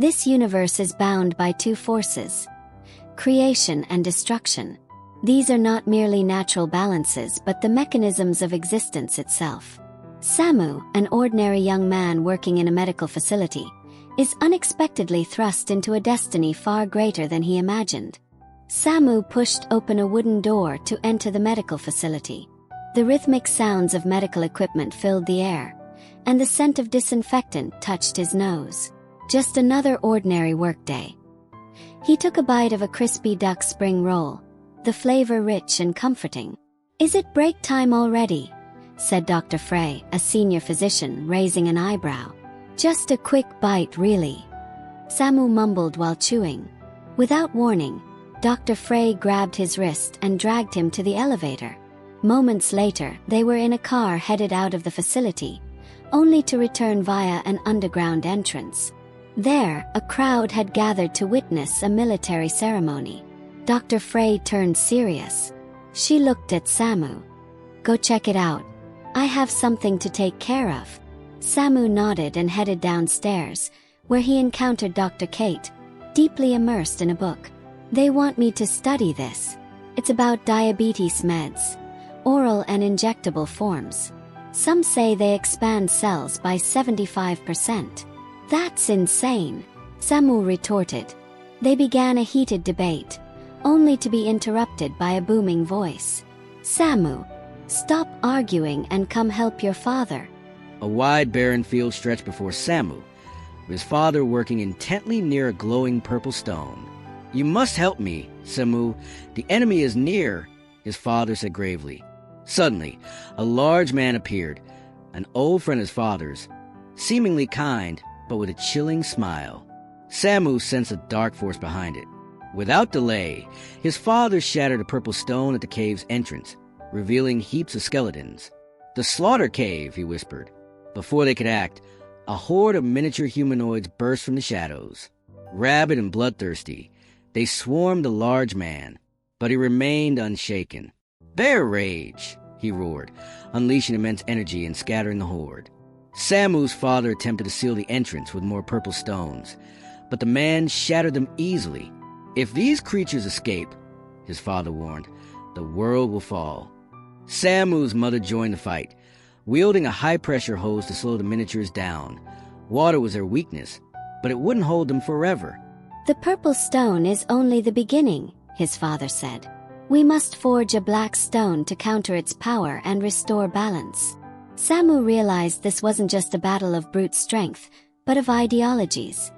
This universe is bound by two forces: creation and destruction. These are not merely natural balances but the mechanisms of existence itself. Samu, an ordinary young man working in a medical facility, is unexpectedly thrust into a destiny far greater than he imagined. Samu pushed open a wooden door to enter the medical facility. The rhythmic sounds of medical equipment filled the air, and the scent of disinfectant touched his nose. Just another ordinary workday. He took a bite of a crispy duck spring roll, the flavor rich and comforting. "Is it break time already?" said Dr. Frey, a senior physician, raising an eyebrow. "Just a quick bite, really," Samu mumbled while chewing. Without warning, Dr. Frey grabbed his wrist and dragged him to the elevator. Moments later, they were in a car headed out of the facility, only to return via an underground entrance. There, a crowd had gathered to witness a military ceremony. Dr. Frey turned serious. She looked at Samu. "Go check it out. I have something to take care of." Samu nodded and headed downstairs, where he encountered Dr. Kate, deeply immersed in a book. "They want me to study this. It's about diabetes meds, oral and injectable forms. Some say they expand cells by 75%. "That's insane," Samu retorted. They began a heated debate, only to be interrupted by a booming voice. "Samu, stop arguing and come help your father." A wide, barren field stretched before Samu, with his father working intently near a glowing purple stone. "You must help me, Samu. The enemy is near," his father said gravely. Suddenly, a large man appeared, an old friend of his father's, seemingly kind, but with a chilling smile. Samu sensed a dark force behind it. Without delay, his father shattered a purple stone at the cave's entrance, revealing heaps of skeletons. "The slaughter cave," he whispered. Before they could act, a horde of miniature humanoids burst from the shadows. Rabid and bloodthirsty, they swarmed the large man, but he remained unshaken. "Bear rage!" he roared, unleashing immense energy and scattering the horde. Samu's father attempted to seal the entrance with more purple stones, but the man shattered them easily. "If these creatures escape," his father warned, "the world will fall." Samu's mother joined the fight, wielding a high-pressure hose to slow the miniatures down. Water was their weakness, but it wouldn't hold them forever. "The purple stone is only the beginning," his father said. "We must forge a black stone to counter its power and restore balance." Samu realized this wasn't just a battle of brute strength, but of ideologies.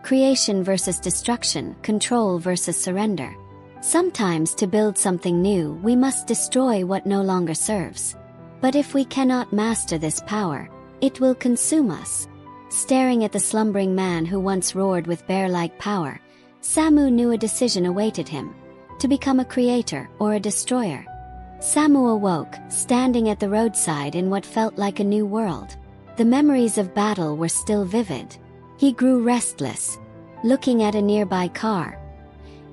Creation versus destruction, control versus surrender. Sometimes to build something new, we must destroy what no longer serves. But if we cannot master this power, it will consume us. Staring at the slumbering man who once roared with bear-like power, Samu knew a decision awaited him: to become a creator or a destroyer. Samu awoke, standing at the roadside in what felt like a new world. The memories of battle were still vivid. He grew restless, looking at a nearby car.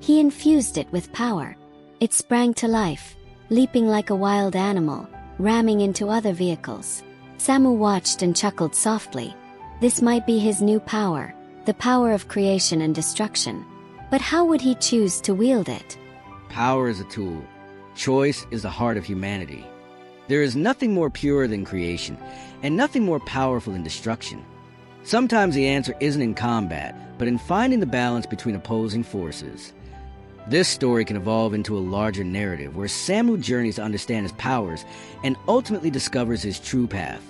He infused it with power. It sprang to life, leaping like a wild animal, ramming into other vehicles. Samu watched and chuckled softly. This might be his new power, the power of creation and destruction. But how would he choose to wield it? Power is a tool. Choice is the heart of humanity. There is nothing more pure than creation, and nothing more powerful than destruction. Sometimes the answer isn't in combat, but in finding the balance between opposing forces. This story can evolve into a larger narrative where Samu journeys to understand his powers and ultimately discovers his true path.